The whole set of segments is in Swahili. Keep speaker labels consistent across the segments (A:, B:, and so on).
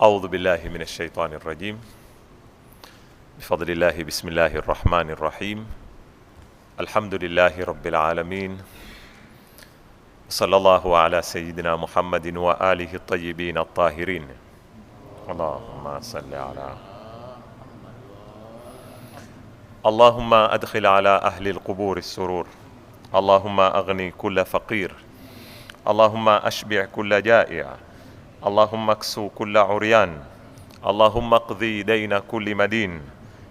A: أعوذ بالله من الشيطان الرجيم. بفضل الله بسم الله الرحمن الرحيم. الحمد لله رب العالمين. صلى الله على سيدنا محمد وآله الطيبين الطاهرين. اللهم صل على اللهم أدخل على أهل القبور السرور. اللهم أغني كل فقير. اللهم أشبع كل جائع. اللهم اكسو كل عريان. اللهم اقضي دين كل مدين.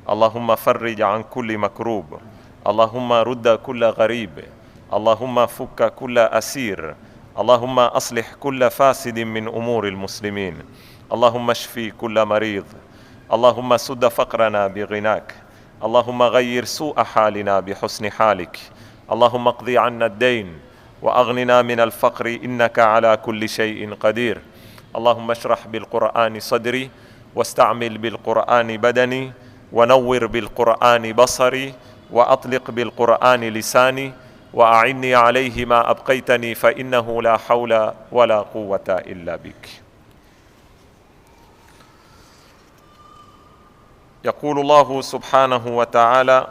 A: اللهم فرج عن كل مكروب. اللهم رد كل غريب. اللهم فك كل أسير. اللهم أصلح كل فاسد من أمور المسلمين. اللهم اشفي كل مريض. اللهم سد فقرنا بغناك. اللهم غير سوء حالنا بحسن حالك. اللهم اقضي عنا الدين وأغننا من الفقر إنك على كل شيء قدير. اللهم اشرح بالقرآن صدري واستعمل بالقرآن بدني ونور بالقرآن بصري وأطلق بالقرآن لساني وأعني عليه ما أبقيتني فإنه لا حول ولا قوة إلا بك. يقول الله سبحانه وتعالى: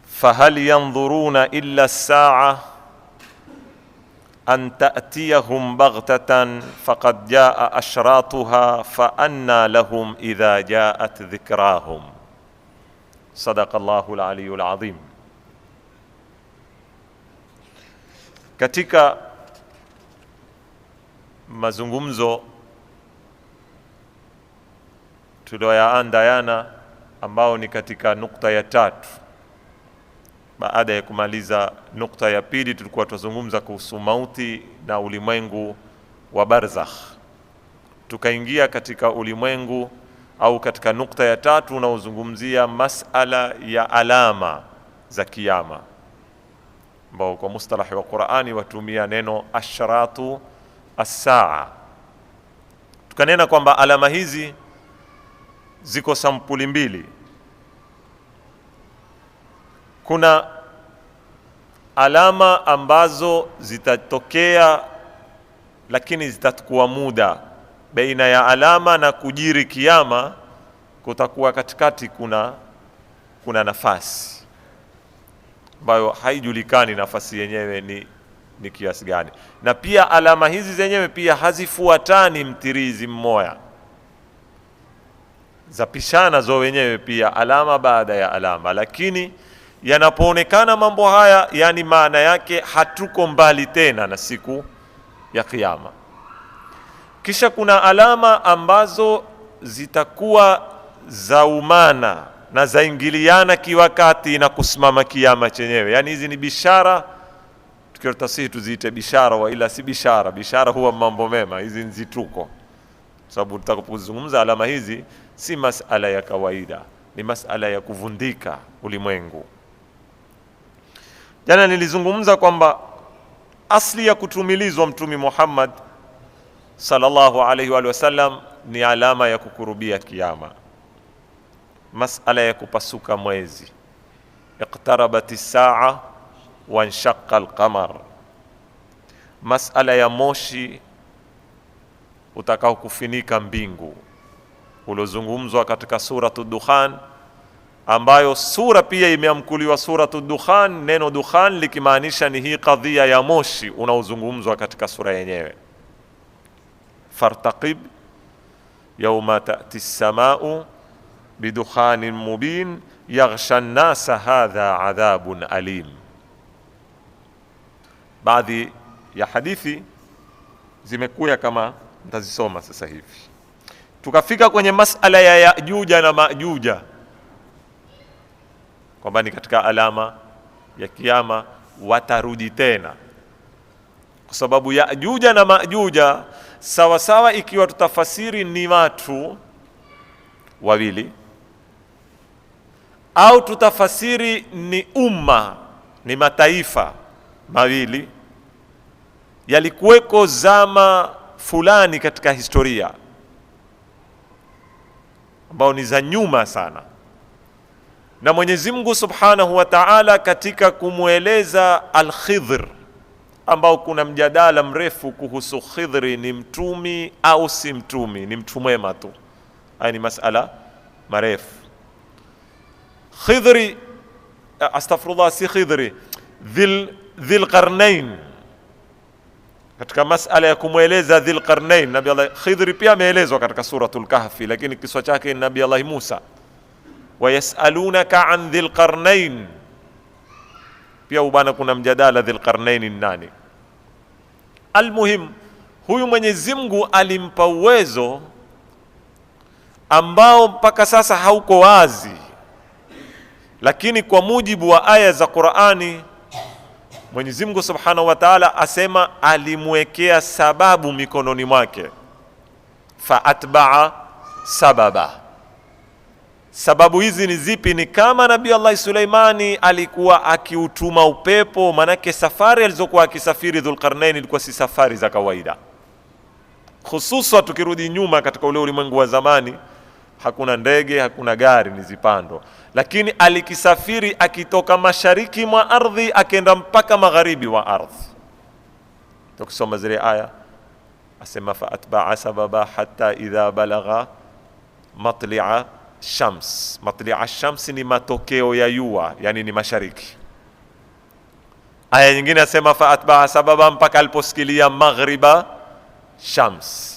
A: فهل ينظرون إلا الساعة أن تأتيهم بغتة فقد جاء أشراطها فأنى لهم إذا جاءت ذكراهم. صدق الله العلي العظيم. Katika mazungumzo tuliyoyaandayana ambao ni katika nukta ya tatu, baada ya kumaliza nukta ya pili tulikuwa tuzungumza kuhusu mauti na ulimwengu wa barzakh. Tukaingia katika ulimwengu au katika nukta ya tatu unaozungumzia masala ya alama za kiyama, ambao kwa mustalahi wa Qur'ani watumia neno ashratu as-saa. Tukanena kwamba alama hizi ziko sampuli mbili. Kuna alama ambazo zitatokea lakini zitakuwa muda baina ya alama na kujiri kiyama, kutakuwa katikati kuna nafasi ambayo haijulikani nafasi yenyewe ni kiasi gani. Na pia alama hizi zenyewe pia hazifuatani mtirizi mmoja, zapishana zo wenyewe pia alama baada ya alama, lakini yanapoonekana mambo haya, yani maana yake hatuko mbali tena na siku ya kiyama. Kisha kuna alama ambazo zitakuwa zaumana na zaingiliana kiwakati na kusimama kiyama chenyewe. Yani hizi ni bishara, tukirotasihi tuziite bishara, wa ila si bishara. Bishara huwa mambo mema, hizi ni zituko. Sababu tutakapozungumza alama hizi si masala ya kawaida, ni masala ya kuvundika ulimwengu. Jana nilizungumza kwamba asli ya kutumilizwa Mtume Muhammad sallallahu alaihi wa sallam ni alama ya kukurubia kiyama. Masala ya kupasuka mwezi, iqtarabati saa wa inshaqa al-qamar. Masala ya moshi utakao kufinika mbingu ulozungumzwa katika suratu Dukhan, ambayo sura pia imeamkuliwa suratu Dukhan, neno Dukhan likimaanisha ni hii kadhia ya moshi unaozungumzwa katika sura yenyewe. Fartaqib yawma ta'ti as-samaa'u bidukhanin mubin yaghsha an-nasa hadha adhabun alim. Baadhi ya hadithi zimekuja kama nitazisoma sasa hivi. Tukafika kwenye masala ya Yajuja na Majuja, kwamba ni katika alama ya kiyama watarudi tena, kwa sababu Yajuja na Majuja sawa sawa, ikiwa tutafasiri ni watu wawili au tutafasiri ni umma, ni mataifa mawili yalikuweko zama fulani katika historia ambao ni za nyuma sana. Na Mwenyezi Mungu Subhanahu wa Ta'ala katika kumueleza Al-Khidr ambao kuna mjadala mrefu kuhusu Khidri ni mtumi au si mtumi, ni mtu mwema tu. Haya ni masala marefu. Khidri, astaghfirullah, si Khidri, Dhil Qarnain. Katika masala ya kumweleza Dhil Qarnain, Nabii Allah Khidri pia ameelezwa katika suratul Kahfi, lakini kiswa chake ni Nabii Allah Musa. Wayasalunaka an Dhil Qarnain, pia ubana kuna mjadala Dhil Qarnain ni nani. Almuhim, huyu Mwenyezi Mungu alimpa uwezo ambao mpaka sasa hauko wazi, lakini kwa mujibu wa aya za Qur'ani Mwenyezi Mungu Subhanahu wa Ta'ala asema alimwekea sababu mikononi mwake, fa atba'a sababa. Sababu hizi ni zipi? Ni kama Nabii Allah Suleimani alikuwa akiutuma upepo, manake safari alizokuwa akisafiri Dhulqarnain ilikuwa si safari za kawaida. Hususa tukirudi nyuma katika ule ulimwengu wa zamani, hakuna ndege, hakuna gari ni zipando, lakini alikisafiri akitoka mashariki mwa ardhi akenda mpaka magharibi wa ardhi. Tukisoma zile aya asema fa atba'a sababa hatta idha balagha matli'a shams. Matli'a shams ni matokeo ya jua, yani ni mashariki. Aya nyingine asema fa atba'a sababa mpaka aliposikilia maghriba shams.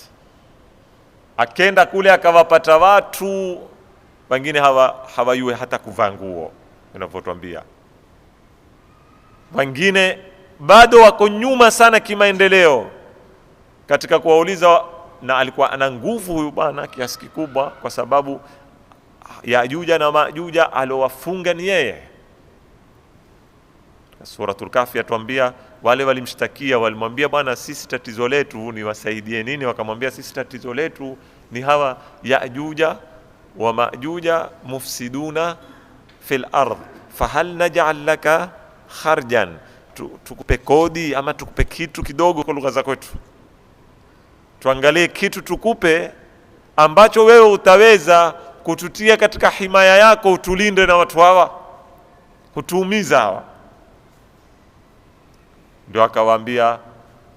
A: Akenda kule akawapata watu wengine hawajui hata kuvaa nguo, inavyotuambia. Wengine bado wako nyuma sana kimaendeleo. Katika kuwauliza, na alikuwa ana nguvu huyu bwana kiasi kikubwa, kwa sababu Yajuja na Majuja alowafunga ni yeye. Suratul Kahfi atuambia wale walimshtakia, walimwambia bwana, sisi tatizo letu ni wasaidie nini? Wakamwambia sisi tatizo letu ni hawa Yajuja wa Majuja mufsiduna fil ardh fahal naj'al laka kharjan, tukupe kodi ama tukupe kitu kidogo kwa lugha za kwetu, tuangalie kitu tukupe ambacho wewe utaweza kututia katika himaya yako, utulinde na watu hawa, hutuumiza hawa. Ndio akawaambia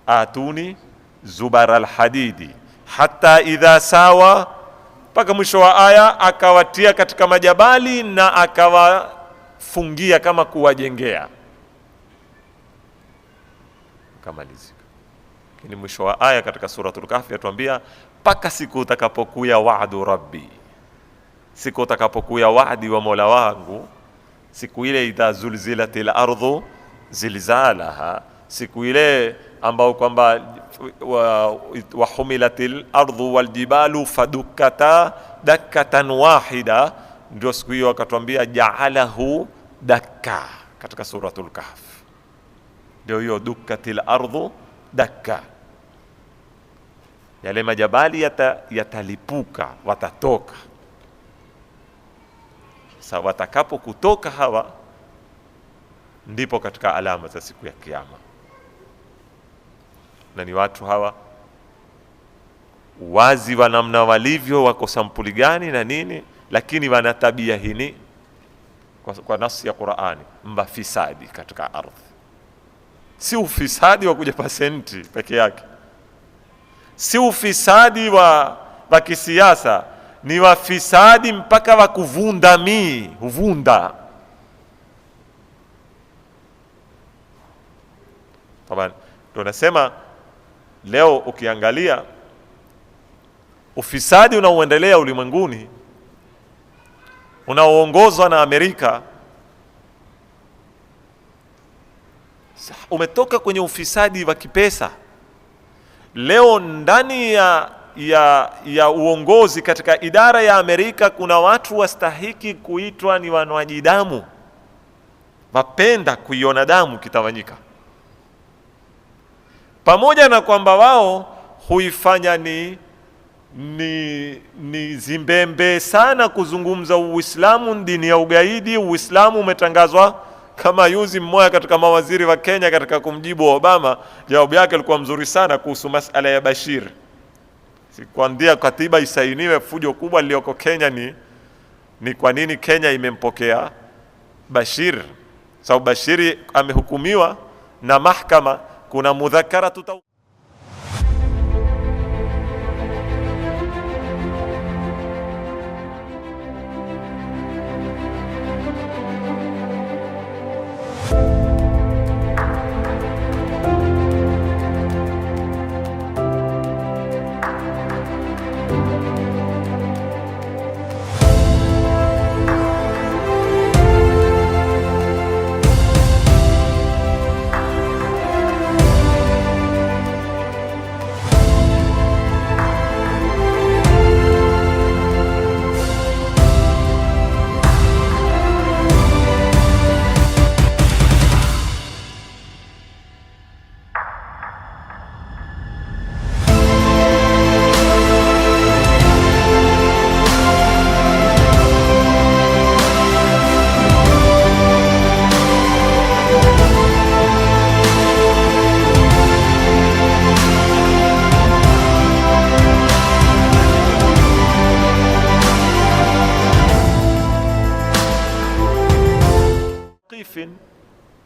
A: atuni zubar alhadidi hatta idha sawa, mpaka mwisho wa aya akawatia katika majabali na akawafungia kama kuwajengea, kamalizika. Lakini mwisho wa aya katika suratul Kahfi atuambia mpaka siku utakapokuya wa'du rabbi, siku utakapokuya wa'di wa Mola wangu, siku ile idha zulzilatil ardhu zilzalaha, siku ile ambao kwamba wa humilatil ardhu wal jibalu fadukkata dakkatan wahida, ndio siku hiyo akatuambia ja'alahu dakka katika suratul Kahf. Ndio hiyo dukkatil ardhu dakka, yale majabali yatalipuka, watatoka. Sasa watakapo kutoka hawa, ndipo katika alama za siku ya Kiyama. Na ni watu hawa wazi wa namna walivyo, wako sampuli gani na nini, lakini wana tabia hini kwa nasi ya Qur'ani, mafisadi katika ardhi. Si ufisadi wa kuja pasenti peke yake, si ufisadi wa kisiasa, ni wafisadi mpaka wa kuvunda huvunda. Taban, tunasema leo ukiangalia ufisadi unaoendelea ulimwenguni unaoongozwa na Amerika, umetoka kwenye ufisadi wa kipesa. Leo ndani ya uongozi katika idara ya Amerika kuna watu wastahiki kuitwa ni wanywaji damu, wapenda kuiona damu kitawanyika, pamoja na kwamba wao huifanya ni zimbembe sana kuzungumza Uislamu dini ya ugaidi. Uislamu umetangazwa kama yuzi mmoja katika mawaziri wa Kenya katika kumjibu Obama, jawabu yake ilikuwa mzuri sana kuhusu masala ya Bashir. Sikuandia katiba isainiwe, fujo kubwa lilioko Kenya ni kwa nini Kenya imempokea Bashir. Sababu Bashiri amehukumiwa na mahakama kuna mudhakaratu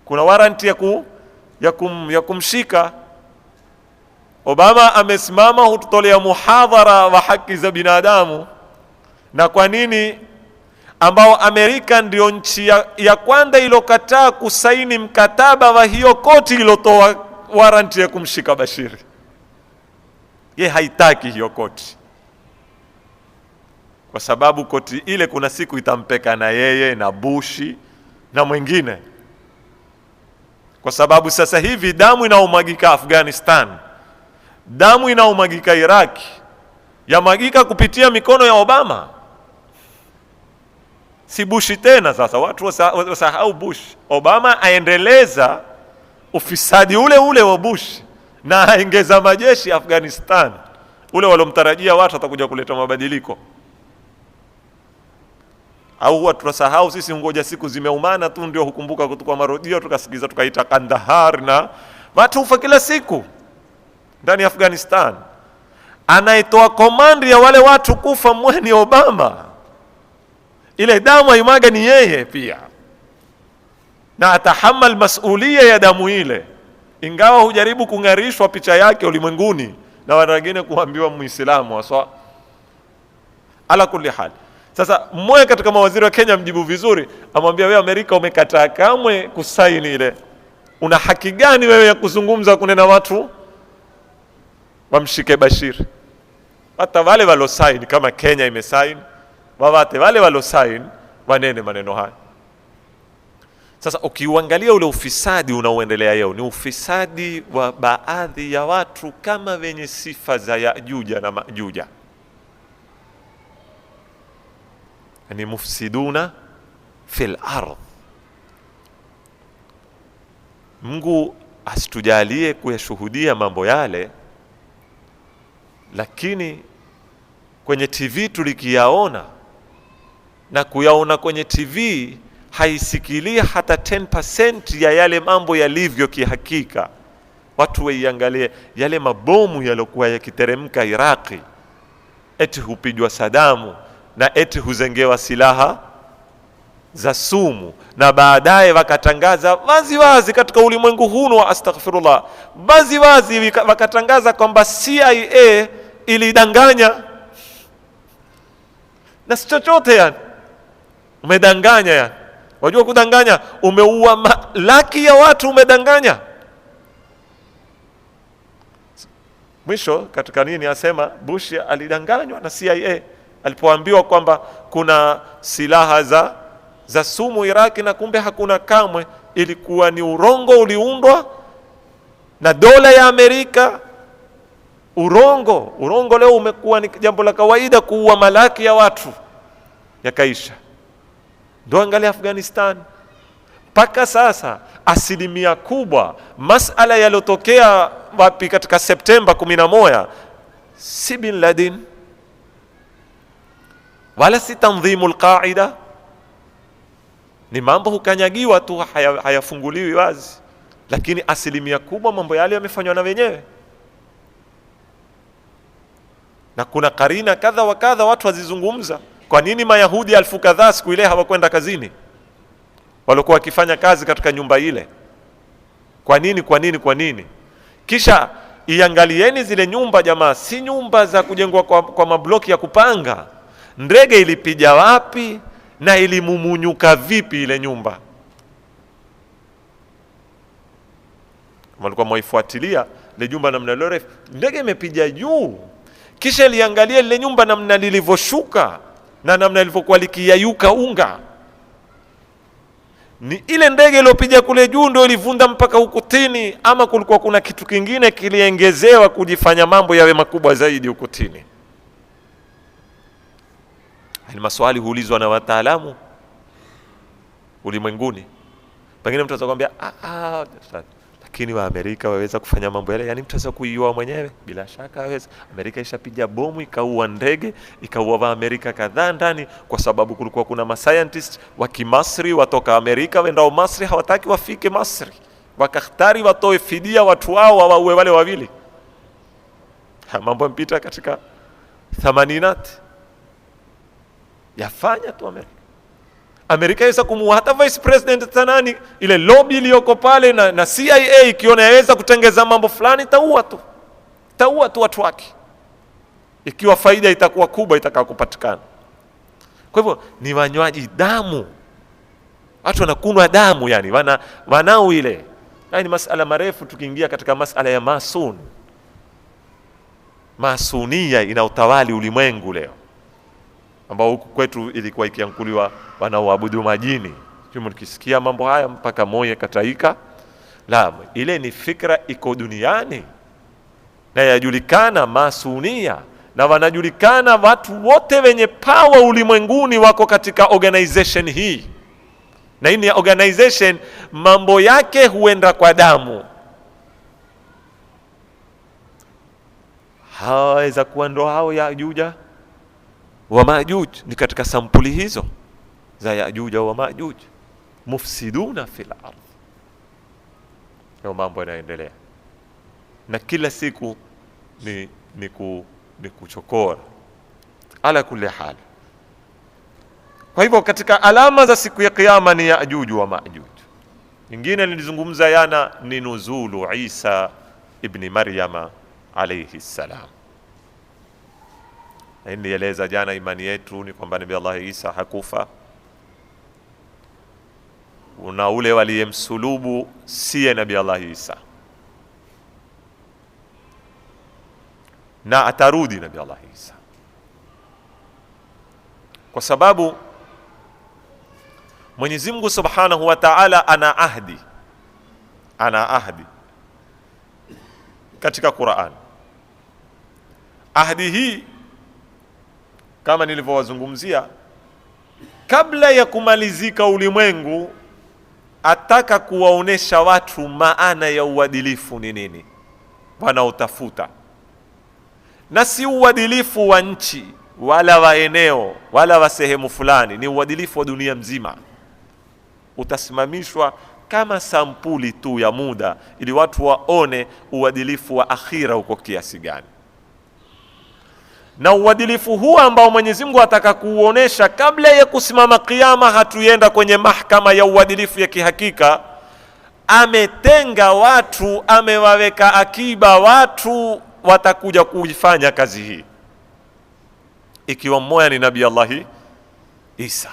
A: kuna waranti ya kumshika. Obama amesimama hututolea muhadhara wa haki za binadamu. Na kwa nini ambao Amerika ndio nchi ya kwanza ilokataa kusaini mkataba wa hiyo koti ilotoa waranti ya kumshika Bashir? Ye haitaki hiyo koti, kwa sababu koti ile kuna siku itampeka na yeye na Bushi na mwingine, kwa sababu sasa hivi damu inaumagika Afghanistan, damu inaumagika Iraki, yamagika kupitia mikono ya Obama. Si Bushi tena. Sasa watu wasahau Bush. Obama aendeleza ufisadi ule ule wa Bush na aongeza majeshi Afghanistan, ule walomtarajia watu atakuja kuleta mabadiliko. Au watu tunasahau sisi, ngoja siku zimeumana tu ndio hukumbuka kutukua marudio, tukasikiza tukaita Kandahar, na watu ufa kila siku ndani ya Afghanistan. Anaitoa komandi ya wale watu kufa mweni Obama. Ile damu aimaga ni yeye pia, na atahamal masulia ya damu ile, ingawa hujaribu kungarishwa picha yake ulimwenguni na wengine kuambiwa Muislamu waswa. Ala kulli hal, sasa mmoja katika mawaziri wa Kenya mjibu vizuri, amwambia wewe Amerika umekataa kamwe kusaini ile, una haki gani wewe ya kuzungumza kunena watu wamshike Bashir? Hata wale walosaini kama Kenya imesaini, wawate wale walosaini wanene maneno haya. Sasa ukiuangalia ule ufisadi unaoendelea leo ni ufisadi wa baadhi ya watu kama wenye sifa za Yajuja na Majuja, ni mufsiduna fil ardh. Mungu asitujalie kuyashuhudia mambo yale, lakini kwenye TV tulikiyaona, na kuyaona kwenye TV haisikilia hata 10% ya yale mambo yalivyo kihakika. Watu waiangalie yale mabomu yalokuwa yakiteremka Iraki, eti hupijwa Sadamu na eti huzengewa silaha za sumu, na baadaye wakatangaza wazi wazi katika ulimwengu huu wa astaghfirullah, wazi wazi wakatangaza kwamba CIA ilidanganya. Na si chochote yani, umedanganya yani. Wajua kudanganya, umeua laki ya watu, umedanganya. Mwisho katika nini asema Bush alidanganywa na CIA alipoambiwa kwamba kuna silaha za sumu Iraki, na kumbe hakuna kamwe. Ilikuwa ni urongo uliundwa na dola ya Amerika. Urongo leo umekuwa ni jambo la kawaida, kuua malaki ya watu yakaisha. Ndio angalia Afghanistan mpaka sasa, asilimia kubwa masala yalotokea wapi katika Septemba 11 si Bin Laden wala si tanzimul Qaida, ni mambo hukanyagiwa tu, hayafunguliwi wazi, lakini asilimia kubwa mambo yale yamefanywa na wenyewe. Na kuna karina kadha wa kadha watu wazizungumza. Kwa nini Mayahudi 1000 kadhaa siku ile hawakwenda kazini, walikuwa wakifanya kazi katika nyumba ile? Kwa nini? Kisha iangalieni zile nyumba jamaa, si nyumba za kujengwa kwa mabloki ya kupanga. Ndege ilipija wapi na ilimumunyuka vipi ile nyumba? Walikuwa mwaifuatilia ile nyumba namna lorefu, ndege imepija juu, kisha liangalia ile nyumba namna lilivyoshuka na namna ilivyokuwa likiyayuka unga. Ni ile ndege iliyopija kule juu ndio ilivunda mpaka ukutini, ama kulikuwa kuna kitu kingine kiliengezewa kujifanya mambo yawe makubwa zaidi ukutini? Ni maswali huulizwa na wataalamu ulimwenguni. Pengine mtu atakwambia lakini wa Amerika waweza kufanya mambo yale, yani mtu aweza kuiua mwenyewe? Bila shaka waweza. Amerika ishapiga bomu ikaua ndege, ikaua wa Amerika kadhaa ndani, kwa sababu kulikuwa kuna mascientist wa Kimasri watoka Amerika wendao Masri, hawataki wafike Masri, wakahtari watoe fidia watu wao waue wale wawili. Mambo mpita katika 80 yafanya tu Amerika yaweza kumuua hata vice president tanani, ile lobby iliyoko pale na CIA ikiona yaweza kutengeza mambo fulani, taua tu watu wake, ikiwa faida itakuwa kubwa itakao kupatikana. Kwa hivyo ni wanywaji damu, watu wanakunwa damu, yani wanao ile. Ni masala marefu, tukiingia katika masala ya masunia inautawali ulimwengu leo, ambao huku kwetu ilikuwa ikiankuliwa wanaoabudu majini. Tukisikia mambo haya mpaka moyo kataika. La, ile ni fikra iko duniani na yajulikana masunia, na wanajulikana watu wote wenye power ulimwenguni wako katika organization hii. Na hii ni organization mambo yake huenda kwa damu. Hawaweza kuwa ndo hao Yajuja wa Majuj, ni katika sampuli hizo za Yajuja wa Majuj, mufsiduna fil ardh. Ndio mambo yanaendelea, na kila siku ni kuchokora ala kulli hali. Kwa hivyo katika alama za siku ya kiyama ni Yajuj wa Majuj. Nyingine nilizungumza yana ni nuzulu Isa ibn Maryama alayhi salam. Na nieleza jana, imani yetu ni kwamba Nabii Allah Isa hakufa, na ule waliyemsulubu siye Nabii Allah Isa, na atarudi Nabii Allah Isa, kwa sababu Mwenyezi Mungu Subhanahu wa Ta'ala ana ahdi katika Qur'an. Ahdi hii kama nilivyowazungumzia, kabla ya kumalizika ulimwengu ataka kuwaonesha watu maana ya uadilifu ni nini wanaotafuta, na si uadilifu wa nchi wala wa eneo wala wa sehemu fulani, ni uadilifu wa dunia mzima. Utasimamishwa kama sampuli tu ya muda, ili watu waone uadilifu wa akhira uko kiasi gani. Na uadilifu huu ambao Mwenyezi Mungu ataka kuuonesha kabla ya kusimama kiyama, hatuenda kwenye mahakama ya uadilifu ya kihakika. Ametenga watu, amewaweka akiba watu watakuja kuifanya kazi hii, ikiwa mmoja ni Nabii Allah Isa,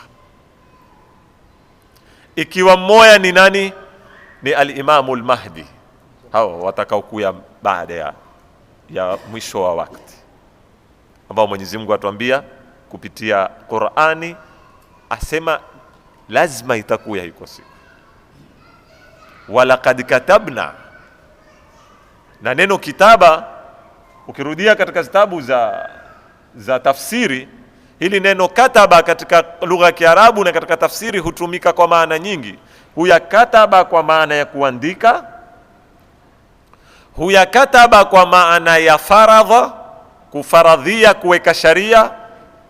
A: ikiwa mmoja ni nani, ni al-Imamu al-Mahdi, hao watakao kuya baada ya mwisho wa wakati, ambao Mwenyezi Mungu atuambia kupitia Qur'ani, asema lazima itakuya hiko siku. Walaqad katabna, na neno kitaba ukirudia katika zitabu za tafsiri, hili neno kataba katika lugha ya Kiarabu na katika tafsiri hutumika kwa maana nyingi. Huya kataba kwa maana ya kuandika, huya kataba kwa maana ya faradha, kufaradhia, kuweka sharia,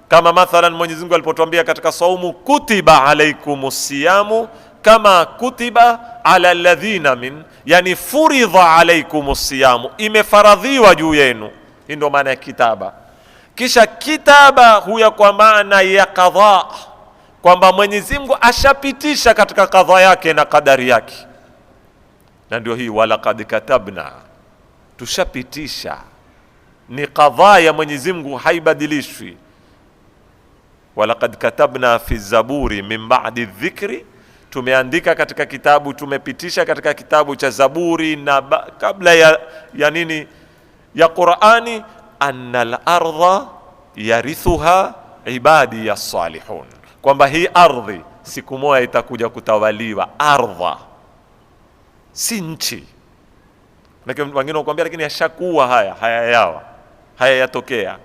A: kama mathalan Mwenyezi Mungu alipotuambia katika saumu, kutiba alaikumus siyamu kama kutiba ala alladhina min, yani furidha alaikumus siyamu, imefaradhiwa juu yenu. Hii ndio maana ya kitaba. Kisha kitaba huya kwa maana ya qadha, kwamba Mwenyezi Mungu ashapitisha katika qadha yake na kadari yake, na ndio hii walaqad katabna tushapitisha, ni qadhaa ya Mwenyezi Mungu, haibadilishwi. Walaqad katabna fi zaburi min ba'di dhikri, tumeandika katika kitabu, tumepitisha katika kitabu cha Zaburi na kabla ya nini, ya Qur'ani, annal ardha yarithuha ibadi ya salihun, kwamba hii ardhi siku moja itakuja kutawaliwa. Ardha si nchi. Lakini wengine wakwambia lakini yashakuwa haya yatokea.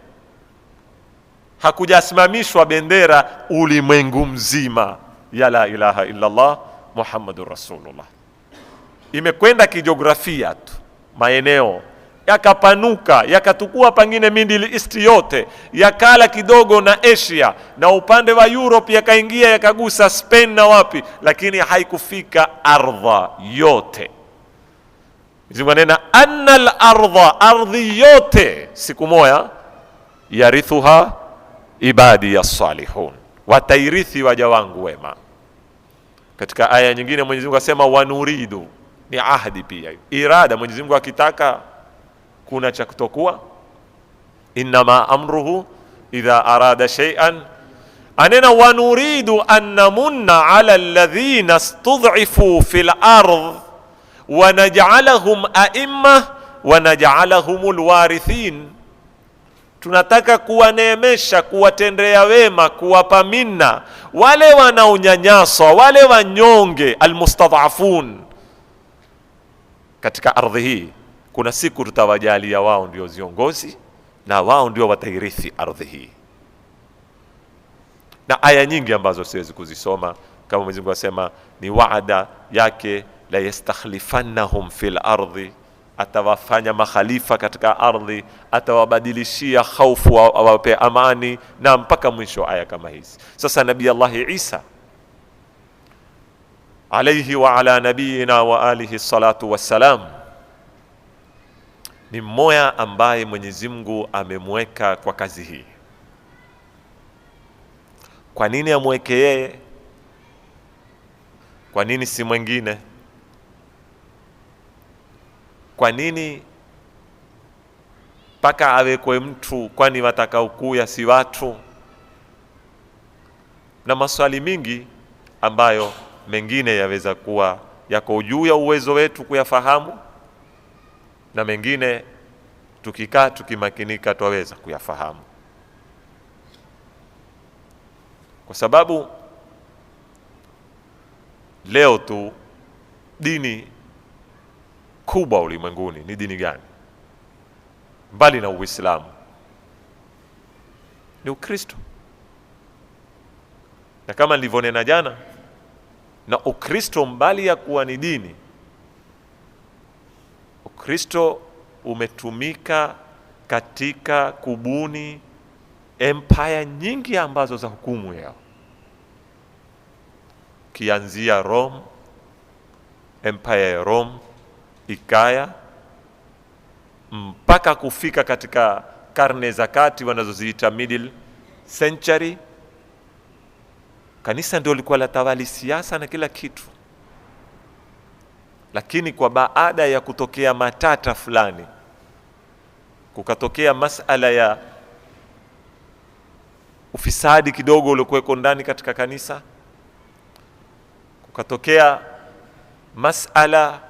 A: Hakujasimamishwa bendera ulimwengu mzima ya la ilaha illa Allah Muhammadur Rasulullah. Imekwenda kijiografia tu, maeneo yakapanuka, yakatukua pengine Middle East yote, yakala kidogo na Asia, na upande wa Europe yakaingia yakagusa Spain na wapi, lakini haikufika ardha yote. Zimanena annal ardha, ardhi yote siku moja, yarithuha ibadi ya salihun, watairithi waja wangu wema. Katika aya nyingine Mwenyezi Mungu asema wanuridu, ni ahadi pia, irada. Mwenyezi Mungu akitaka kuna cha kutokuwa. Innama amruhu idha arada shay'an, anena wanuridu an namunna ala alladhina istud'ifu fil ardh wa naj'alahum a'imma wa naj'alahumul warithin. Tunataka kuwaneemesha, kuwatendea wema, kuwapa minna wale wanaonyanyaswa, wale wanyonge, almustadhafun katika ardhi hii. Kuna siku tutawajalia wao ndio viongozi na wao ndio watairithi ardhi hii. Na aya nyingi ambazo siwezi kuzisoma, kama Mwenyezi Mungu asema ni waada yake, la yastakhlifannahum fil ardhi, atawafanya makhalifa katika ardhi, atawabadilishia khaufu, awape amani, na mpaka mwisho aya kama hizi. Sasa Nabii Allah Isa alayhi wa ala nabiyina wa alihi salatu wassalam ni mmoja ambaye Mwenyezi Mungu amemweka kwa kazi hii. Kwa nini amweke yeye? Kwa nini si mwingine? Kwa nini mpaka awekwe mtu? Kwani watakaokuya si watu? Na maswali mingi ambayo mengine yaweza kuwa yako juu ya uwezo wetu kuyafahamu, na mengine tukikaa tukimakinika twaweza kuyafahamu. Kwa sababu leo tu dini kubwa ulimwenguni ni dini gani mbali na Uislamu? Ni Ukristo. Na kama nilivyonena jana, na Ukristo mbali ya kuwa ni dini, Ukristo umetumika katika kubuni empire nyingi ambazo za hukumu yao, kianzia Rome, empire ya Rome ikaya mpaka kufika katika karne za kati wanazoziita middle century. Kanisa ndio lilikuwa la tawali siasa na kila kitu, lakini kwa baada ya kutokea matata fulani, kukatokea masala ya ufisadi kidogo uliokuweko ndani katika kanisa, kukatokea masala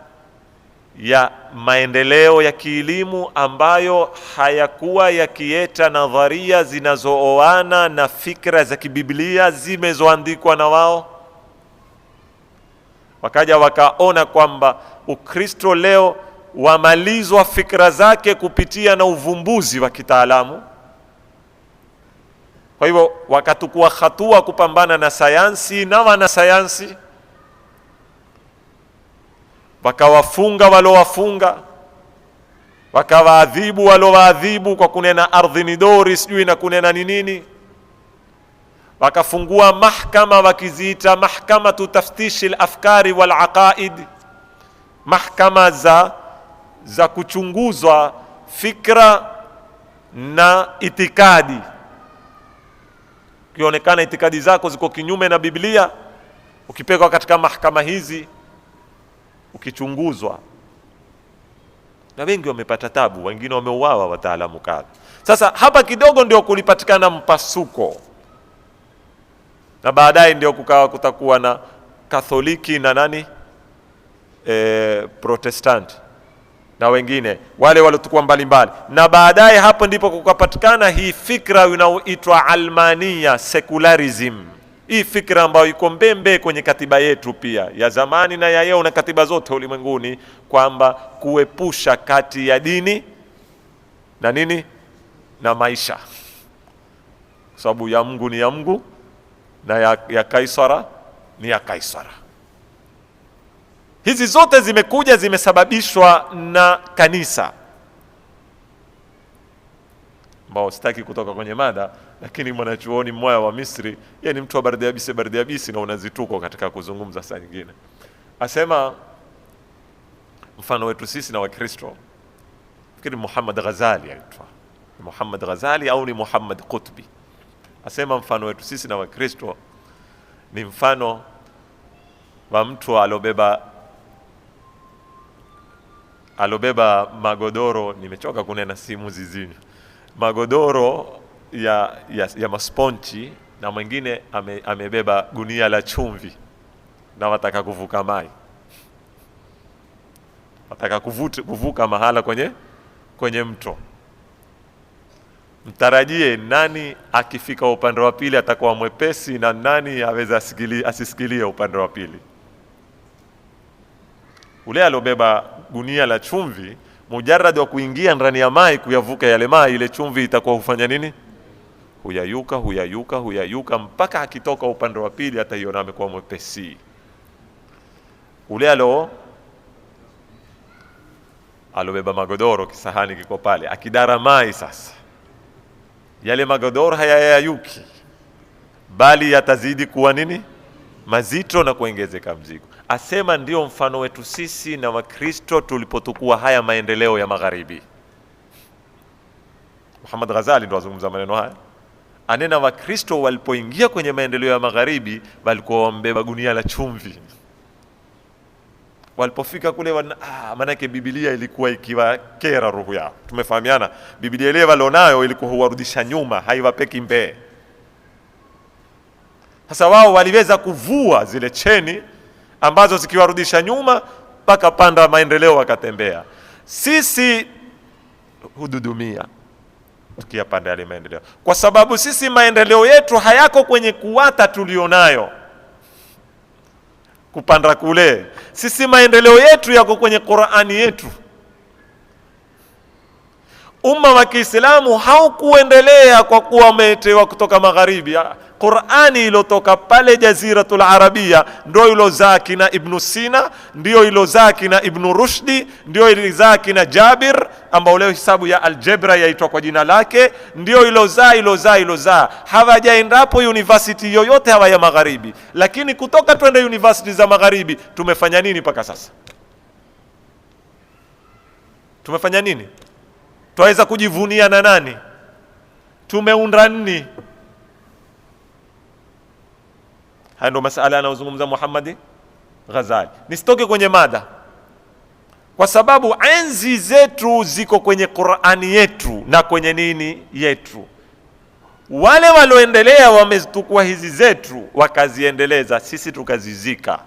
A: ya maendeleo ya kielimu ambayo hayakuwa yakieta nadharia zinazooana na fikra za kibiblia zimezoandikwa na wao. Wakaja wakaona kwamba Ukristo leo wamalizwa fikra zake kupitia na uvumbuzi wa kitaalamu. Kwa hivyo wakatukua hatua kupambana na sayansi na wanasayansi, wakawafunga walowafunga, wakawaadhibu walowaadhibu kwa kunena ardhi ni dori sijui na kunena ni nini. Wakafungua mahkama wakiziita mahkamatu taftishi al-afkari wal aqaid, mahkama za kuchunguzwa fikra na itikadi. Kionekana itikadi zako ziko kinyume na Biblia, ukipelekwa katika mahkama hizi ukichunguzwa. na wengi wamepata tabu, wengine wameuawa wataalamu kadha. Sasa hapa kidogo ndio kulipatikana mpasuko, na baadaye ndio kutakuwa na Katholiki na nani Protestanti na wengine wale waliotukua mbalimbali, na baadaye hapo ndipo kukapatikana hii fikra inayoitwa Almania, secularism. Hii fikra ambayo iko mbembe kwenye katiba yetu pia ya zamani na ya leo na katiba zote ulimwenguni, kwamba kuepusha kati ya dini na nini na maisha, sababu ya Mungu ni ya Mungu na ya Kaisara ni ya Kaisara. Hizi zote zimekuja zimesababishwa na kanisa, ambao sitaki kutoka kwenye mada, lakini mwanachuoni mmoja wa Misri, yeye ni mtu wa bardiabisi na unazituko katika kuzungumza saa nyingine, asema mfano wetu sisi na Wakristo, fikiri Muhammad Ghazali aitwa Muhammad Ghazali au ni Muhammad Qutbi, asema mfano wetu sisi na Wakristo ni mfano wa mtu alobeba magodoro, nimechoka kunena simu zizini, magodoro ya masponchi, na mwingine amebeba gunia la chumvi, na wataka kuvuka mai, wataka kuvuka mahala kwenye mto. Mtarajie nani akifika upande wa pili atakuwa mwepesi na nani aweza asisikilie upande wa pili? Ule alobeba gunia la chumvi, mujarrad wa kuingia ndani ya mai, kuyavuka yale mai, ile chumvi itakuwa hufanya nini? Huyayuka mpaka akitoka upande wa pili ataiona amekuwa mwepesi. Ule alobeba magodoro, kisahani kiko pale, akidara mai sasa, yale magodoro hayayayuki, bali yatazidi kuwa nini? Mazito na kuongezeka mzigo. Asema ndio mfano wetu sisi na Wakristo tulipotukua haya maendeleo ya magharibi. Muhammad Ghazali ndo azungumza maneno haya, anena Wakristo walipoingia kwenye maendeleo ya magharibi walikuwa wambeba gunia la chumvi. Walipofika kule manake Biblia ilikuwa ikiwakera roho yao. Tumefahamiana, Biblia ile walionayo ilikuwa huwarudisha nyuma, haiwapeki mbele. Sasa wao waliweza kuvua zile cheni ambazo zikiwarudisha nyuma mpaka panda maendeleo wakatembea. Sisi hududumia tukiyapanda yale maendeleo, kwa sababu sisi maendeleo yetu hayako kwenye kuwata tulionayo kupanda kule. Sisi maendeleo yetu yako kwenye Qur'ani yetu. Umma wa Kiislamu haukuendelea kwa kuwa umetewa kutoka magharibi. Qur'ani ilotoka pale Jaziratul Arabia ndio ilozaa kina Ibn Sina, ndio ilozaa kina Ibn Rushdi, ndio ilozaa kina Jabir ambao leo hisabu ya algebra yaitwa kwa jina lake, ndio ilozaa. Hawajaendapo university yoyote hawa ya magharibi. Lakini kutoka twende university za magharibi tumefanya nini mpaka sasa? Tumefanya nini? Twaweza kujivunia na nani? Tumeunda nini? Haya ndo masala anayozungumza Muhammad Ghazali. Nisitoke kwenye mada, kwa sababu enzi zetu ziko kwenye Qur'ani yetu na kwenye nini yetu. Wale walioendelea wamezitukua hizi zetu wakaziendeleza, sisi tukazizika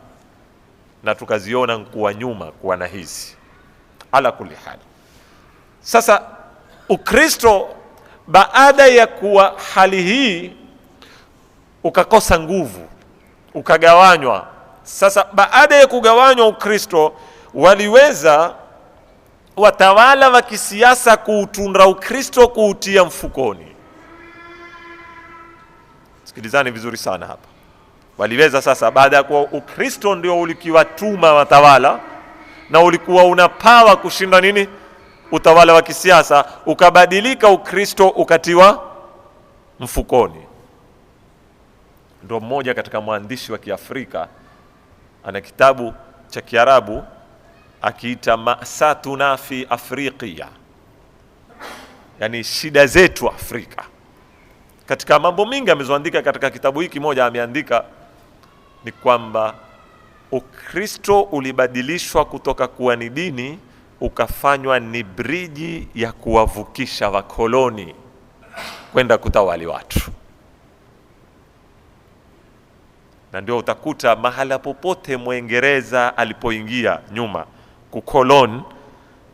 A: na tukaziona kuwa nyuma kuwa na hizi. Ala kulli hali, sasa Ukristo baada ya kuwa hali hii ukakosa nguvu, ukagawanywa. Sasa baada ya kugawanywa Ukristo, waliweza watawala wa kisiasa kuutunda Ukristo, kuutia mfukoni. Sikilizani vizuri sana hapa. Waliweza sasa, baada ya kuwa Ukristo ndio ulikiwatuma watawala na ulikuwa una power kushinda nini? Utawala wa kisiasa, ukabadilika Ukristo ukatiwa mfukoni. Ndio mmoja katika mwandishi wa Kiafrika ana kitabu cha Kiarabu akiita Ma'satuna fi Afriqiya, yani shida zetu Afrika. Katika mambo mingi amezoandika katika kitabu hiki moja, ameandika ni kwamba Ukristo ulibadilishwa kutoka kuwa ni dini ukafanywa ni briji ya kuwavukisha wakoloni kwenda kutawali watu. Na ndio utakuta mahala popote Mwingereza alipoingia nyuma kukoloni,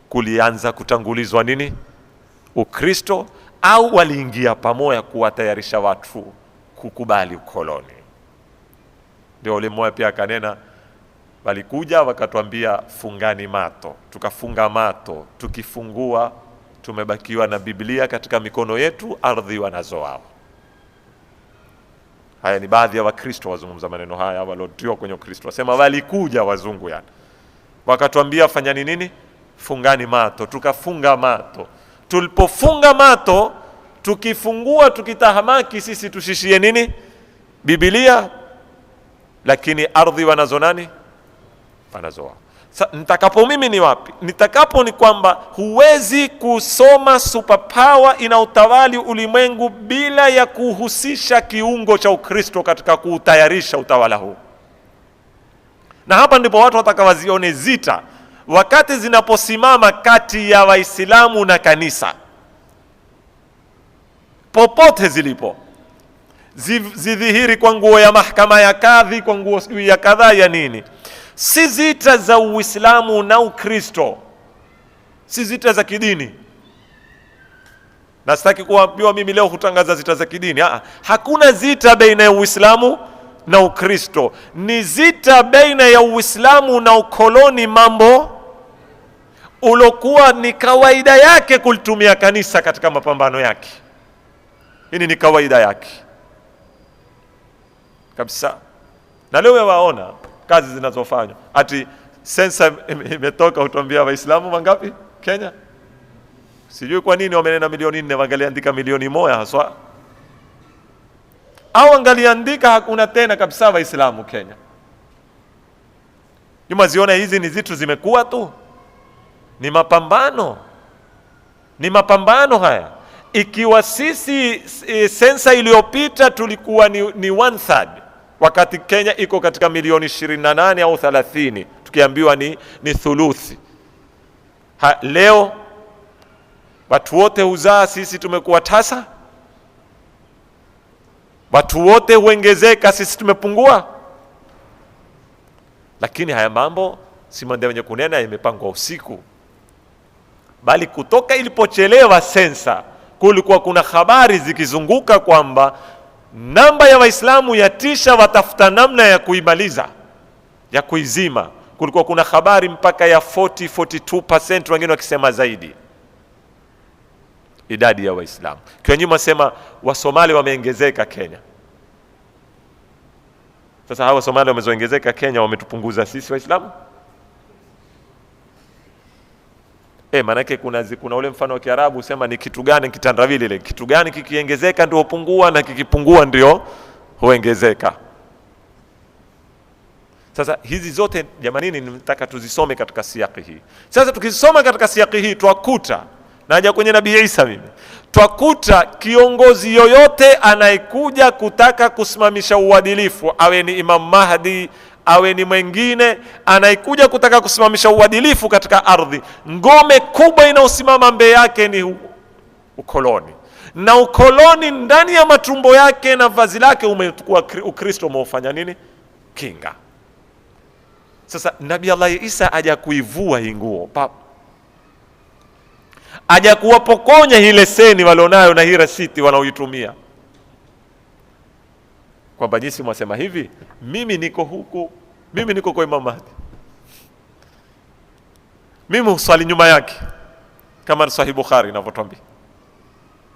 A: kulianza kutangulizwa nini? Ukristo, au waliingia pamoja kuwatayarisha watu kukubali ukoloni. Ndio ule mmoja pia akanena, walikuja wakatuambia fungani mato, tukafunga mato, tukifungua tumebakiwa na Biblia katika mikono yetu, ardhi wanazo wao. Haya ni baadhi ya Wakristo wazungumza maneno haya waliotiwa kwenye Ukristo. Wasema walikuja wazungu yani, wakatuambia fanyani nini? Fungani mato, tukafunga mato. Tulipofunga mato, tukifungua tukitahamaki sisi tushishie nini? Biblia, lakini ardhi wanazo nani? Wanazo wao. Nitakapo mimi ni wapi? Nitakapo ni kwamba huwezi kusoma superpower inautawali ulimwengu bila ya kuhusisha kiungo cha Ukristo katika kuutayarisha utawala huu. Na hapa ndipo watu watakawazione zita wakati zinaposimama kati ya Waislamu na kanisa. Popote zilipo, zidhihiri kwa nguo ya mahakama ya kadhi, kwa nguo ya kadhaa ya nini. Si zita za Uislamu na Ukristo, si zita za kidini. Na sitaki kuambiwa mimi leo kutangaza zita za kidini. Hakuna zita baina ya Uislamu na Ukristo, ni zita baina ya Uislamu na ukoloni, mambo ulokuwa ni kawaida yake kulitumia kanisa katika mapambano yake. Hii ni kawaida yake kabisa. Na leo waona kazi zinazofanywa. Ati sensa imetoka utuambia Waislamu wangapi Kenya? Sijui kwa nini wamenena milioni 4, wangaliandika milioni 1 haswa. Au wangaliandika hakuna tena kabisa Waislamu Kenya. Nyuma ziona hizi ni zitu zimekuwa tu. Ni mapambano. Ni mapambano haya. Ikiwa sisi sensa iliyopita tulikuwa ni 1/3, wakati Kenya iko katika milioni 28 au 30, tukiambiwa ni thuluthi. Leo watu wote huzaa, sisi tumekuwa tasa. Watu wote huongezeka, sisi tumepungua. Lakini haya mambo si mambo yenye kunena imepangwa usiku, bali kutoka ilipochelewa sensa kulikuwa kuna habari zikizunguka kwamba namba ya Waislamu yatisha, watafuta namna ya kuimaliza, ya kuizima. Kulikuwa kuna habari mpaka ya 42%, wengine wakisema zaidi, idadi ya Waislamu. Kwa nyuma sema Wasomali wameongezeka Kenya. Sasa hawa Somali wamezoongezeka Kenya, wametupunguza sisi Waislamu? Manake kuna ule mfano wa Kiarabu usema ni kitu gani kitandawili ile, kitu gani kikiongezeka ndio hupungua na kikipungua ndio huongezeka. Sasa hizi zote jamanini nataka tuzisome katika siyaki hii. Sasa tukisoma katika siyaki hii twakuta, naja kwenye Nabii Isa mimi, twakuta kiongozi yoyote anayekuja kutaka kusimamisha uadilifu, awe ni Imam Mahdi, awe ni mwingine anayekuja kutaka kusimamisha uadilifu katika ardhi, ngome kubwa inayosimama mbele yake ni ukoloni. Na ukoloni ndani ya matumbo yake na vazi lake umechukua Ukristo, umeufanya nini? Kinga. Sasa Nabii Allah Isa aja kuivua hii nguo, aja kuwapokonya hii leseni walionayo na hii rasiti wanaoitumia, kwamba jinsi mwasema hivi, mimi niko huku, mimi niko kwa Imam Mahdi, mimi uswali nyuma yake, kama Sahih Bukhari inavyotuambia.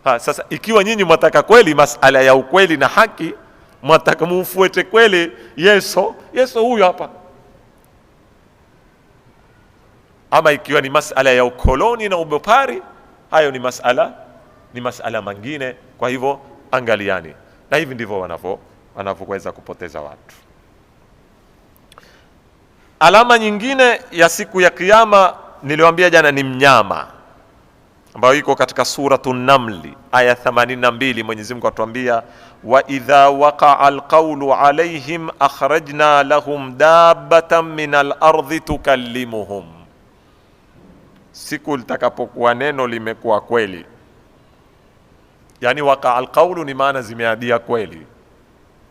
A: Sasa ikiwa nyinyi mwataka kweli masala ya ukweli na haki, mwataka mufuete kweli Yesu huyu hapa. Ama ikiwa ni masala ya ukoloni na ubepari, hayo ni masala mengine. Kwa hivyo angaliani, na hivi ndivyo wanavyoweza kupoteza watu. Alama nyingine ya siku ya Kiyama niliwaambia jana ni mnyama, ambayo iko katika Suratun Namli aya 82. Mwenyezi Mungu atuambia, wa idha waqa'a alqawlu alayhim akhrajna lahum dabbatan min al-ardi tukallimuhum. siku litakapokuwa neno limekuwa kweli. Yani waqa alqaulu ni maana zimeadia kweli,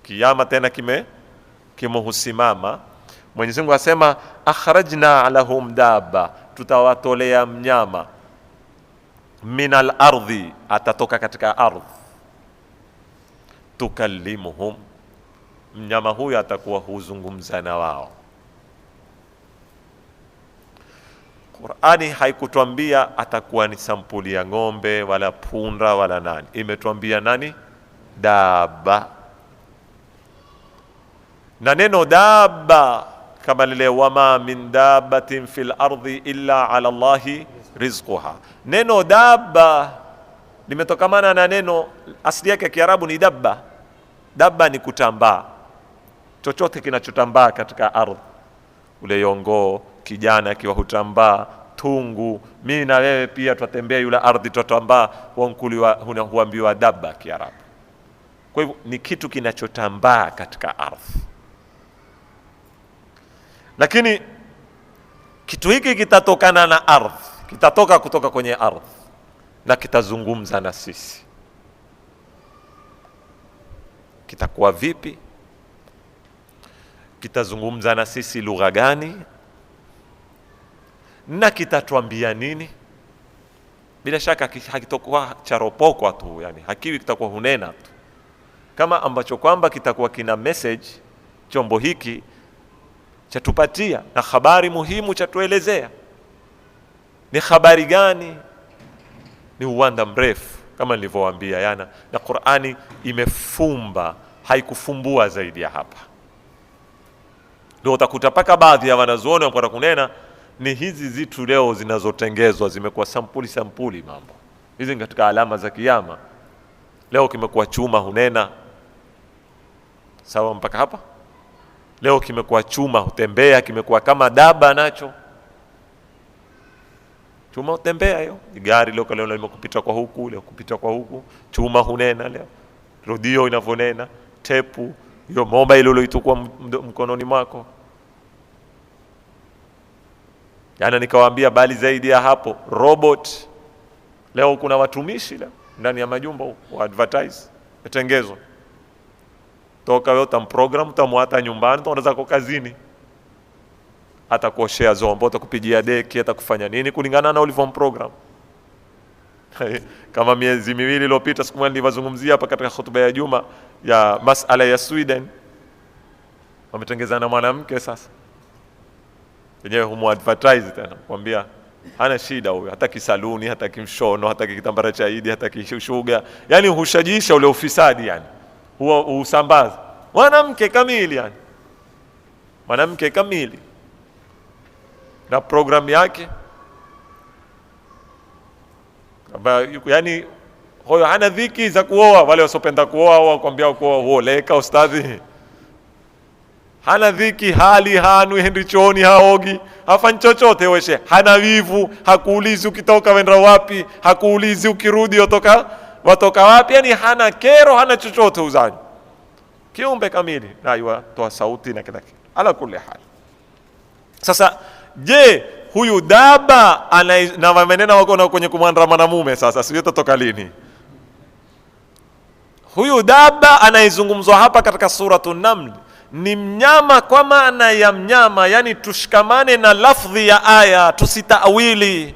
A: kiyama tena kimehusimama. Mwenyezi Mungu asema akhrajna lahum dabba, tutawatolea mnyama, minal ardhi, atatoka katika ardhi, tukallimuhum, mnyama huyu atakuwa huzungumza na wao. Qur'ani haikutuambia atakuwa ni sampuli ya ng'ombe wala punda wala nani, imetuambia nani? Dabba. Na neno dabba kama lile wama min dabbatin fil ardi illa ala Allahi rizquha, neno dabba limetokamana na neno asili yake Kiarabu ni dabba. Dabba ni kutambaa, chochote kinachotambaa katika ardhi. Ule yongoo kijana akiwa hutambaa, tungu, mimi na wewe pia tutembea yule ardhi tutambaa, huambiwa dabba Kiarabu. Kwa hivyo ni kitu kinachotambaa katika ardhi. Lakini kitu hiki kitatokana na ardhi, kitatoka kutoka kwenye ardhi na kitazungumza na sisi. Kitakuwa vipi? Kitazungumza na sisi lugha gani? Na kitatuambia nini? Bila shaka hakitakuwa charopokwa tu, yani hakiwi kitakuwa hunena tu, kama ambacho kwamba kitakuwa kina message. Chombo hiki chatupatia na habari muhimu, chatuelezea ni habari gani. Ni uwanda mrefu kama nilivyowaambia yana, na Qur'ani imefumba, haikufumbua zaidi ya hapa. Ndio utakuta paka baadhi ya wanazuoni wanakwenda kunena ni hizi zitu leo zinazotengezwa zimekuwa sampuli mambo hizi katika alama za kiyama. Leo kimekuwa chuma hunena, sawa mpaka hapa. Leo kimekuwa chuma hutembea, kimekuwa kama daba nacho chuma hutembea. Hiyo gari leo limekupita kwa huku, leo kupita kwa huku, chuma hunena. Leo redio inavyonena, tepu hiyo mobile ile itukua mkononi mwako. Yana nikawaambia bali zaidi ya hapo, robot. Leo kuna watumishi leo ndani ya majumba wa advertise yatengezwa, toka wewe utamprogram, utamwata nyumbani, utaanza kwa kazini, atakuoshea zombo, atakupigia deki, atakufanya nini kulingana na ulivyomprogram. Kama miezi miwili iliyopita, siku moja nilizungumzia hapa katika hotuba ya Juma ya masala ya Sweden, wametengeza na mwanamke. Sasa wenyewe humu advertise tena kwambia hana shida huyo, hata kisaluni, hata kimshono, hata kitambara cha Idi, hata kishuga, yani hushajisha ule ufisadi, yani huo usambaza mwanamke kamili, yani mwanamke kamili na program yake, yani huyo hana dhiki za kuoa. Wale wasopenda kuoa au kwambia kuoa huoleka ustadhi, hana dhiki, hali hanui, hendi chooni, haogi, hafanyi chochote weshe, hana wivu, hakuulizi ukitoka wenda wapi, hakuulizi ukirudi watoka wapi, yani hana kero, hana chochote uzani, kiumbe kamili na yua toa sauti na kila kitu ala kulli hali. Sasa je, huyu daba na wamenena wako na kwenye kumwandra mwanamume, sasa sio toka lini? Huyu daba anaizungumzwa hapa katika suratul Naml ni mnyama kwa maana ya mnyama, yani tushikamane na lafdhi ya aya, tusitawili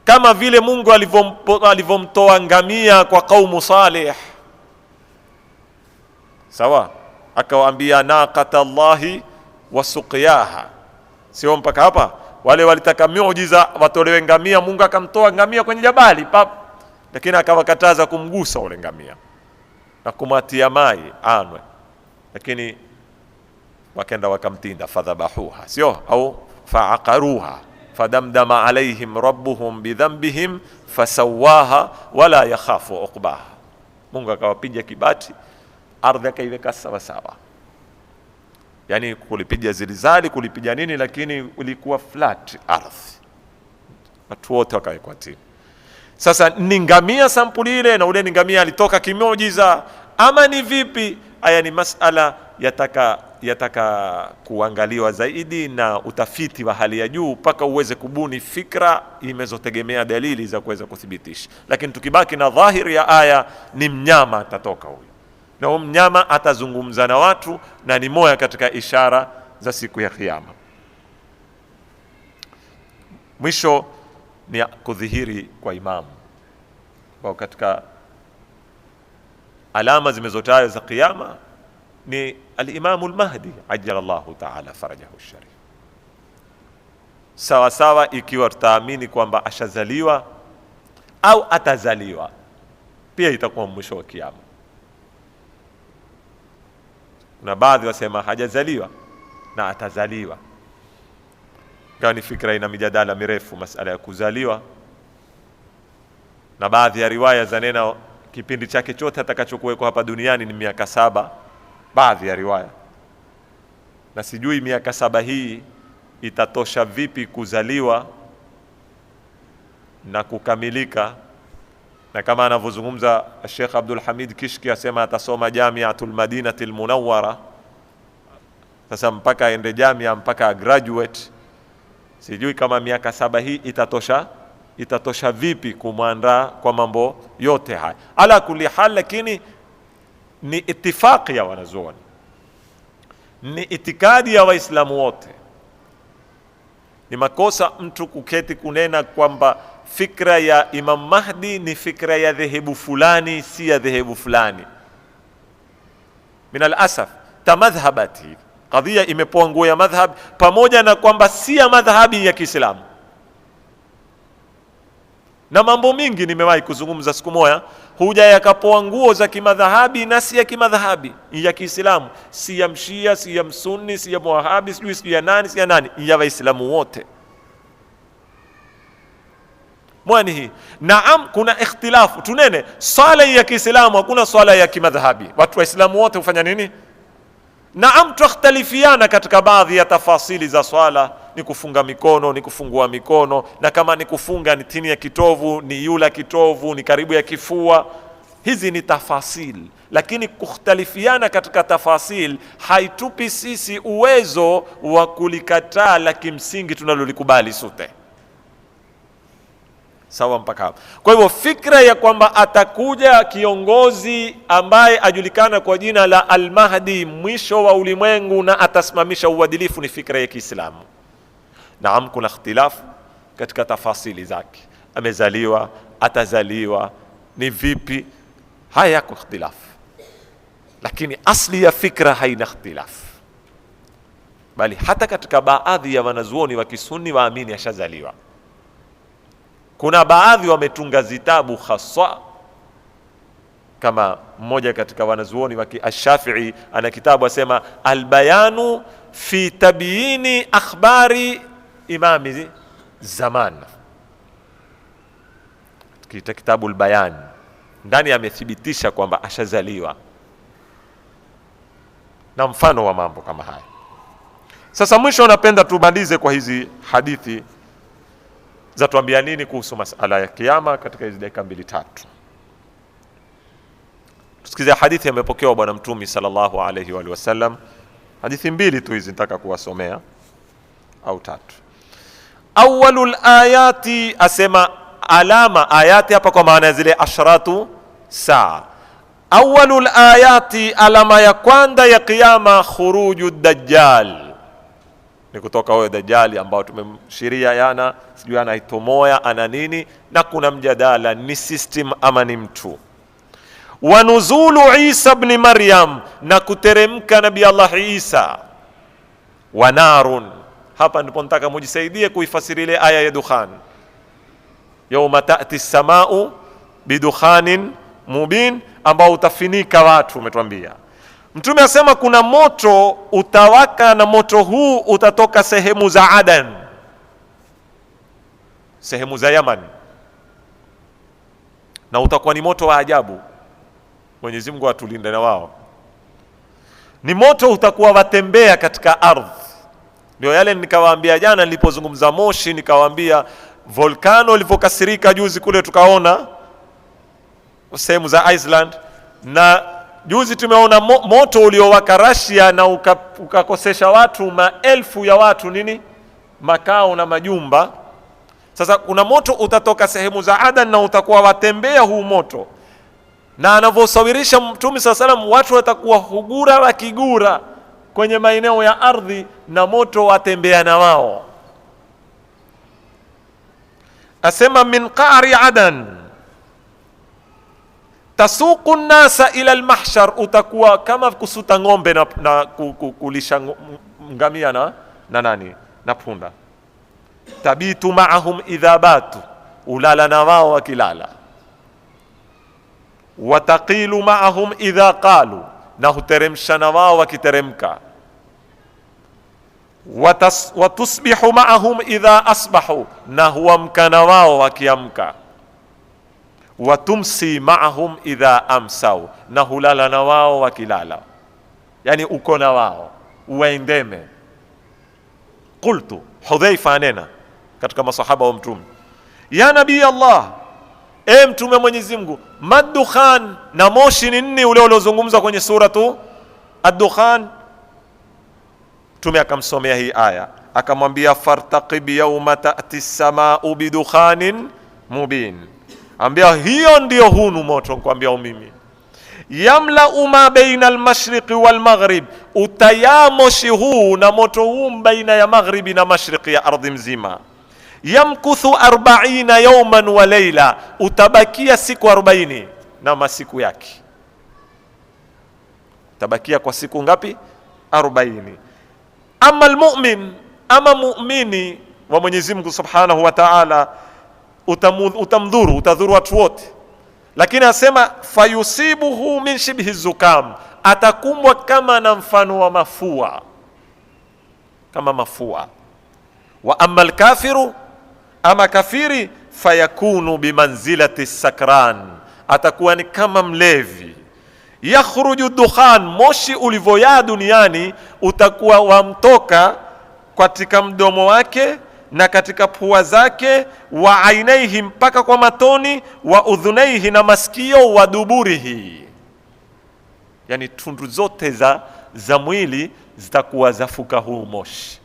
A: kama vile Mungu alivomtoa ngamia kwa kaumu Salih. Sawa, akawaambia naqata Allahi wa suqiyaha, sio mpaka hapa. Wale walitaka miujiza watolewe ngamia, Mungu akamtoa ngamia kwenye jabali pap, lakini akawakataza kumgusa ule ngamia na kumatia mai anwe, lakini wakaenda wakamtinda, fadhabahuha, sio au faaqaruha fadamdama alaihim rabbuhum bidhanbihim fasawaha wala yakhafu uqbaha. Mungu akawapiga kibati, ardhi akaiweka sawa sawa, yani kulipiga zilizali, kulipiga nini, lakini ulikuwa flat ardhi, watu wote wakawekwa chini. Sasa ni ngamia sampuli ile, na ule ni ngamia alitoka kimiujiza ama ni vipi? Haya ni masala yataka kuangaliwa zaidi na utafiti wa hali ya juu mpaka uweze kubuni fikra imezotegemea dalili za kuweza kuthibitisha. Lakini tukibaki na dhahiri ya aya, ni mnyama atatoka huyo, na huyo mnyama atazungumza na watu, na ni moja katika ishara za siku ya Kiyama. Mwisho ni kudhihiri kwa imamu. Kwa katika alama zimezotajwa za Kiyama ni al-Imamu al-Mahdi ajjalallahu ta'ala farajahu sharif. Sawa sawa ikiwa tutaamini kwamba ashazaliwa au atazaliwa, pia itakuwa mwisho wa Kiyama. Kuna baadhi wasema hajazaliwa na atazaliwa, kwa ni fikra ina mijadala mirefu masala ya kuzaliwa, na baadhi ya riwaya zanena kipindi chake chote atakachokuwekwa hapa duniani ni miaka 7, baadhi ya riwaya, na sijui miaka 7 hii itatosha vipi kuzaliwa na kukamilika. Na kama anavyozungumza Sheikh Abdul Hamid Kishki, asema atasoma Jamiatul Madinatil Munawwara, sasa mpaka aende jamia mpaka graduate, sijui kama miaka 7 hii itatosha vipi kumwandaa kwa mambo yote haya. Ala kulli hal, lakini ni itifaki ya wanazuoni, ni itikadi ya Waislamu wote. Ni makosa mtu kuketi kunena kwamba fikra ya Imam Mahdi ni fikra ya dhehebu fulani, si ya dhehebu fulani. Min al-asaf tamadhhabati, kadhia imepoa nguo ya madhhab, pamoja na kwamba si ya madhhabi ya Kiislamu. Na mambo mingi nimewahi kuzungumza siku moja, huja yakapoa nguo za kimadhahabi na si ya kimadhahabi ya Kiislamu, si ya mshia, si ya msunni, si ya muwahabi, si ya nani, si ya nani, ya Waislamu wote. Mwani hii, naam, kuna ikhtilafu. Tunene swala ya Kiislamu, hakuna swala ya kimadhahabi. Watu Waislamu wote hufanya nini? Naam, tukhtalifiana katika baadhi ya tafasili za swala, ni kufunga mikono, ni kufungua mikono, na kama ni kufunga ni tini ya kitovu, ni yula kitovu, ni karibu ya kifua. Hizi ni tafasil, lakini kukhtalifiana katika tafasil haitupi sisi uwezo wa kulikataa la kimsingi tunalolikubali sote. Sawa mpaka hapo. Kwa hivyo fikra ya kwamba atakuja kiongozi ambaye ajulikana kwa jina la Al-Mahdi mwisho wa ulimwengu na atasimamisha uadilifu ni fikra ya Kiislamu. Naam, kuna ikhtilafu katika tafasili zake. Amezaliwa, atazaliwa, ni vipi? Haya yako ikhtilafu. Lakini asli ya fikra haina ikhtilafu. Bali hata katika baadhi ya wanazuoni wa Kisunni waamini ashazaliwa. Kuna baadhi wametunga zitabu khaswa, kama mmoja katika wanazuoni wa Ash-Shafi'i ana kitabu asema Al-Bayanu fi tabyini akhbari imami zaman. Kitabu Al-Bayan ndani amethibitisha kwamba ashazaliwa na mfano wa mambo kama haya. Sasa mwisho napenda tumalize kwa hizi hadithi za tuambia nini kuhusu masala ya kiyama katika hizi dakika 2-3. Tusikize hadithi imepokewa bwana Mtume sallallahu alayhi wa sallam. Hadithi 2 tu hizi nitaka kuwasomea au 3. Awwalul ayati, asema alama ayati hapa kwa maana zile ashratu saa. Awwalul ayati, alama ya kwanza ya kiyama, khurujud dajjal, ni kutoka huyo dajjali ambao tumemshiria yana, sijui ana itomoya ana nini, na kuna mjadala ni system ama ni mtu. Wa nuzulu Isa ibn Maryam, na kuteremka Nabii Allah Isa. Wa narun, hapa ndipo nataka mujisaidie kuifasiri ile aya ya Dukhan, yawma ta'ti as-sama'u bidukhanin mubin, ambao utafinika watu. Umetuambia Mtume asema kuna moto utawaka, na moto huu utatoka sehemu za Adan, sehemu za Yaman, na utakuwa ni moto wa ajabu. Mwenyezi Mungu atulinde na wao. Ni moto utakuwa watembea katika ardhi. Ndio yale nikawaambia jana nilipozungumza Moshi, nikawaambia volkano ilivyokasirika juzi kule, tukaona sehemu za Iceland, na Juzi tumeona moto uliowaka Russia na ukakosesha watu maelfu ya watu nini makao na majumba. Sasa kuna moto utatoka sehemu za Adan na utakuwa watembea huu moto, na anavyosawirisha Mtume SAW, watu watakuwa hugura wakigura kwenye maeneo ya ardhi na moto watembea na wao. Asema min qa'ri Adan tasuqu nasa ila almahshar, utakuwa kama kusuta ng'ombe na kulisha ngamia na nani na punda. Tabitu ma'ahum idha batu, ulala na wao wakilala. Wataqilu ma'ahum idha qalu, na huteremsha na wao wakiteremka. Watusbihu ma'ahum idha asbahu, na huamka na wao wakiamka. Watumsi ma'ahum idha amsau, na hulala na wao wakilala. Yani uko na wao uwaendeme. Qultu, Hudhaifa anena katika masahaba wa Mtume, ya Nabii Allah, Mtume Mwenyezi Mungu, madukhan, na moshi ni nini ule uliozungumzwa kwenye suratu ad-Dukhan? Mtume akamsomea hii aya, akamwambia fartaqib yawma ta'ti as-samaa'u bidukhanin mubin. Ambia hiyo ndio hunu moto, nikwambia mimi, yamla'u ma baina al-mashriqi wal-maghrib, utayamoshi huu na moto huu baina ya maghribi na mashriqi ya ardhi mzima. Yamkuthu 40 yawman wa layla, utabakia siku 40 na masiku yake. Utabakia kwa siku ngapi? 40. Ama almu'min, ama mu'mini wa Mwenyezi Mungu Subhanahu wa Ta'ala, utadhuru watu wote. Lakini asema fayusibuhu min shibhi zukam, atakumbwa kama na mfano wa mafua, kama mafua. Wa amma alkafiru, ama kafiri, fayakunu bimanzilati sakran, atakuwa ni kama mlevi. Yakhruju dukhan, moshi ulivyoyaa duniani utakuwa wamtoka katika mdomo wake na katika pua zake, wa ainaihi, mpaka kwa matoni, wa udhunaihi, na masikio, wa duburihi, yani tundu zote za mwili zitakuwa zafuka huu moshi.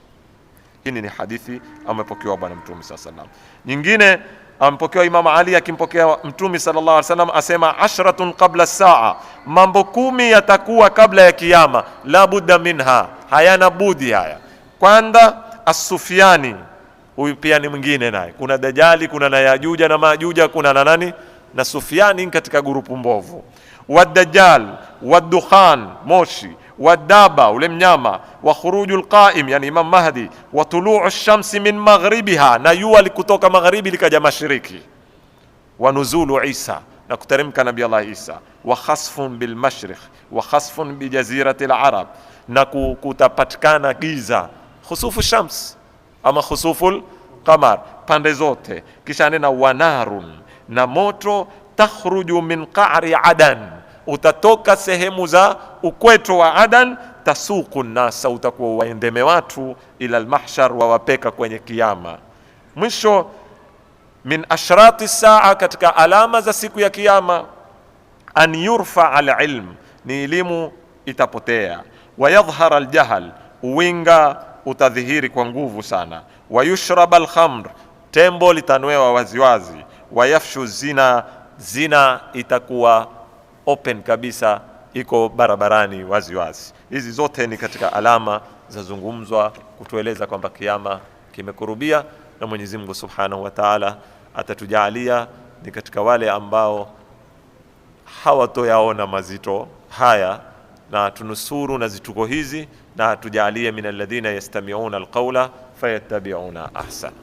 A: Hii ni hadithi amepokewa bwana Mtume sallallahu alaihi wasallam. Nyingine ampokewa Imam Ali akimpokea Mtume sallallahu alaihi wasallam, asema ashratun qabla saa, mambo 10 yatakuwa kabla ya kiyama, la budda minha, hayana budi haya. Kwanza as-Sufyani, huyu pia ni mwingine naye, kuna Dajjali, kuna na Yajuja na Majuja, kuna na nani na Sufyani katika grupu mbovu. Wad-Dajjal, wad-Dukhan, moshi, wadaba, ule mnyama, wa khurujul qaim, yani Imam Mahdi, wa tulu'u shamsi min maghribiha, na jua likutoka magharibi likaja mashariki. Wa nuzulu Isa, na kuteremka Nabii Allah Isa. Wa khasfun bil mashriq, wa khasfun bi jazirati al arab, na kutapatikana giza, khusufu shams ama khusuful qamar, pande zote. Kisha nena wanarun, na moto, takhruju min qa'ri Adan, utatoka sehemu za ukweto wa Adan, tasuqu nasa, utakuwa waendeme watu ila almahshar, wawapeka kwenye kiyama. Mwisho, min ashrati saa, katika alama za siku ya kiyama, an yurfa alilm, ni elimu itapotea. Wa yadhhar aljahl, uwinga utadhihiri kwa nguvu sana. Wa yushrab alkhamr, tembo litanwewa waziwazi. Wa yafshu zina, zina itakuwa open kabisa, iko barabarani waziwazi. Hizi zote ni katika alama zazungumzwa kutueleza kwamba kiyama kimekurubia, na Mwenyezi Mungu Subhanahu wa Ta'ala atatujalia ni katika wale ambao hawatoyaona mazito haya, na tunusuru na zituko hizi, na tujalie min alladhina yastami'una alqawla fayattabi'una ahsana.